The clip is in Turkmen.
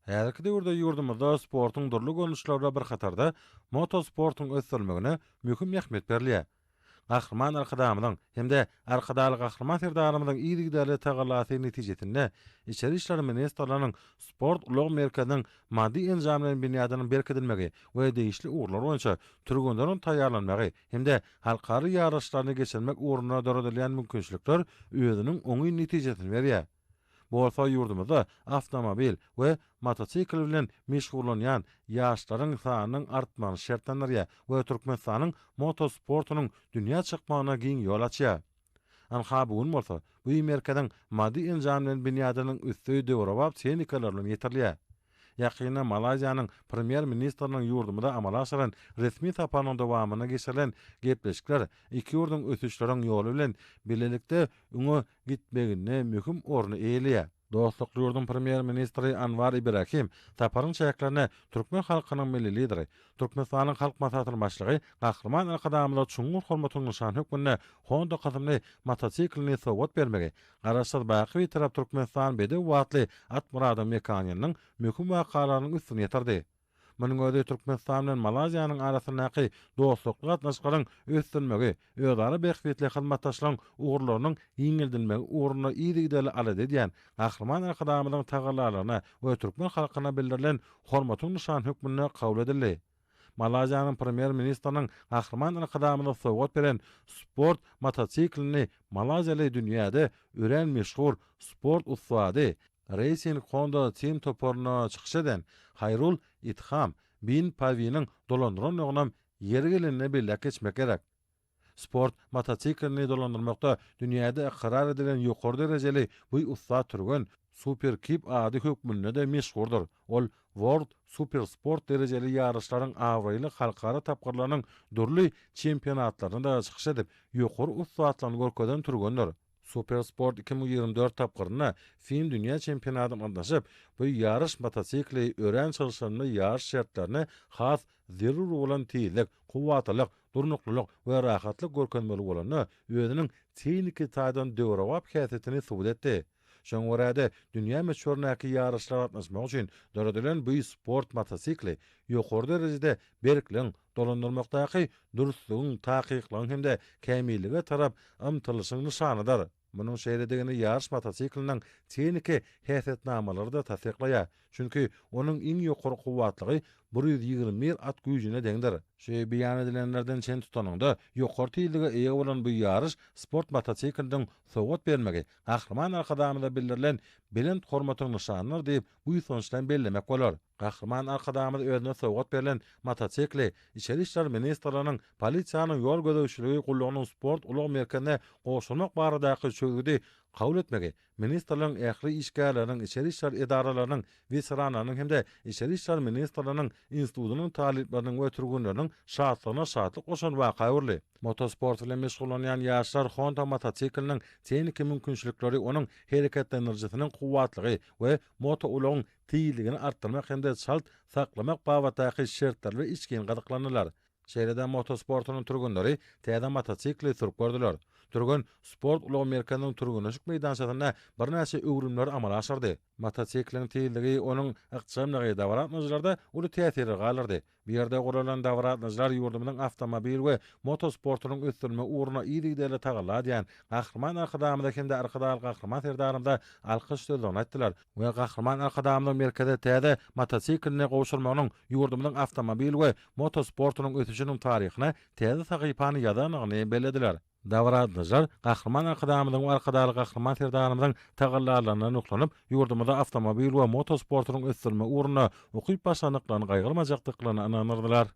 Häzirki döwürde ýurdumyzda sportuň durly görnüşlerine bir hatarda motosportuň ösdürülmegine möhüm ähmiýet berilýär. Gahrman arkadamyň hemde arkadaly gahrman serdarymyň ýygy-däli tagalasy netijesinde içeri işler ministrläriniň sport ulug merkeziniň maddi enjamlaryň binýadynyň berkidilmegi we değişli uğurlar boýunça türgünleriň taýýarlanmagy hemde halkary ýarışlaryny geçirmek uğruna döredilýän mümkinçilikler özüniň oňy netijesini berýär. Bolsa ýurdumyzda avtomobil we mototsikl bilen meşgullanýan ýaşlaryň sanynyň artmagy şertlendirýär we Türkmenistanyň motosportunyň dünýä çykmagyna giň ýol açýar. Anha bugun bolsa, bu merkezden maddi enjamlaryň binýadynyň üstü döwrewap çenikalaryň ýetirlýär. Ýakyna Malaziýanyň premier ministriniň ýurdumyda amala aşyran resmi tapanyň dowamyna geçirilen gepleşikler iki ýurdun ösüşleriň ýoly bilen bilelikde öňe gitmegine möhüm orny eýelýär. Dostlukly ýurdun premier ministri Anwar Ibrahim taparyň çäklerini türkmen halkynyň milli lideri, Türkmenistanyň halk maslahatynyň başlygy Gahrman arkadamyna çuňur hormatyň nişan hökmünde Honda kadymly mototsiklini sowgat bermegi, garaşsyz baky bir tarap Türkmenistan bede watly at murady mekaniýanyň möhüm wakalarynyň üstüne ýetirdi. Munyň özi Türkmenistan bilen Malaziýanyň arasyndaky dostlukly gatnaşyklaryň ösdürmegi, özara behbetli hyzmatdaşlaryň ugurlarynyň ýeňildilmegi uğruna ýygy-däli alady diýen Gahrman arkadamynyň tagalaryna we türkmen halkyna bildirilen hormatyň nişan hökmüne kabul edildi. Malaziýanyň premier ministriniň Gahrman arkadamyna sowgat beren sport mototsiklini Malaziýaly dünýäde ören meşhur sport ustady Racing Honda team toporuna çykyş eden Hayrul İtham bin Pavi'nin dolandıran ýognam ýeri gelenine bellek geçmek gerek. Sport mototsiklini dolandyrmakda dünýäde iqrar edilen ýokary derejeli bu usta türgün Super Cup ady hökmünde de meşhurdur. Ol World Super Sport derejeli ýarışlaryň awraýly halkara tapgyrlarynyň durly çempionatlaryna da çykyş edip ýokary ustaatlaryny görkezden türgenler. Super Sport 2024 tapgyrına film dünýä çempionatyna andaşyp, bu ýarış mototsikli ören çalışanyny ýarış şertlerini has zerur bolan tiýlik, kuwatlyk, durnuklyk we rahatlyk görkezmeli bolany özüniň tehniki taýdan döwrewap häsiýetini subut etdi. Şoň göräde dünýä meşhurnaky ýarışlara gatnaşmak üçin döredilen bu sport mototsikli ýokary derejede berklen dolandyrmakdaky durustlygyň takyklaryň hemde kämillige tarap ymtylyşyň nişanydyr. Munyň şeýledegini ýarış mototsikliniň tehniki häsiýetnamalary da tasdiklaýar. Çünki onuň iň ýokary kuwatlygy 121 at güýjüne deňdir. Şeý beýan edilenlerden çen tutanyňda ýokary tiýillige eýe bolan bu ýarış sport mototsikliniň sowgat bermegi Gahrman arkadamyda bildirilen belend hormatyň nişanydyr diýip bu ýa bellemek bolar. Gahrman arkadamyda özüne sowgat berilen mototsikli içeri işler ministrläriniň polisiýanyň ýol gödäwçiligi gullagynyň sport ulug merkezine goşulmak baradaky çögüdi kabul etmegi, ministrläriniň ähli işgärläriniň içeri işler edaralarynyň veteranlarynyň hemde içeri işler ministrläriniň institutynyň talipleriniň we türgünleriniň şatlygyna şatlyk goşan waka urly. Motosport bilen meşgullanýan ýaşlar Honda mototsikliniň tehniki mümkinçilikleri onuň hereketlendirjisiniň kuwatlygy we moto ulagyň tiýilligini artdyrmak hemde şalt saklamak babataky şertler we içgin gadyklanýarlar. Şeýlede motosportunyň türgünleri täze mototsikli sürüp gördüler. Türgün sport ulug merkeziniň türgünleşik meýdançasyna bir näçe öwrümler amala aşyrdy. Mototsikliniň tiýilligi onuň ykdysamagy dawratnaşlarda uly täsiri galyrdy. Bir ýerde guralan dawratnaşlar ýurdumynyň avtomobil we motosportunyň ösdürme uğruna ýygy-däli tagala diýen Gahrman arkadamyda hemde arkadaly Gahrman serdarymda alkyş sözlerini aýtdylar we Gahrman arkadamynyň merkezde täze mototsiklini gowşurmagynyň ýurdumynyň avtomobil we motosportunyň ösüşiniň taryhyna täze sahypany ýazanyny bellediler. Dawratnaşlar Gahrman arkadamynyň we arkadaly Gahrman serdarymyň tagallalaryna nuklanyp ýurdumyda avtomobil we motosportunyň ösdürme uğruna ukyp başlanyklaryny gaýgyrmajakdyklaryny ananyrdylar.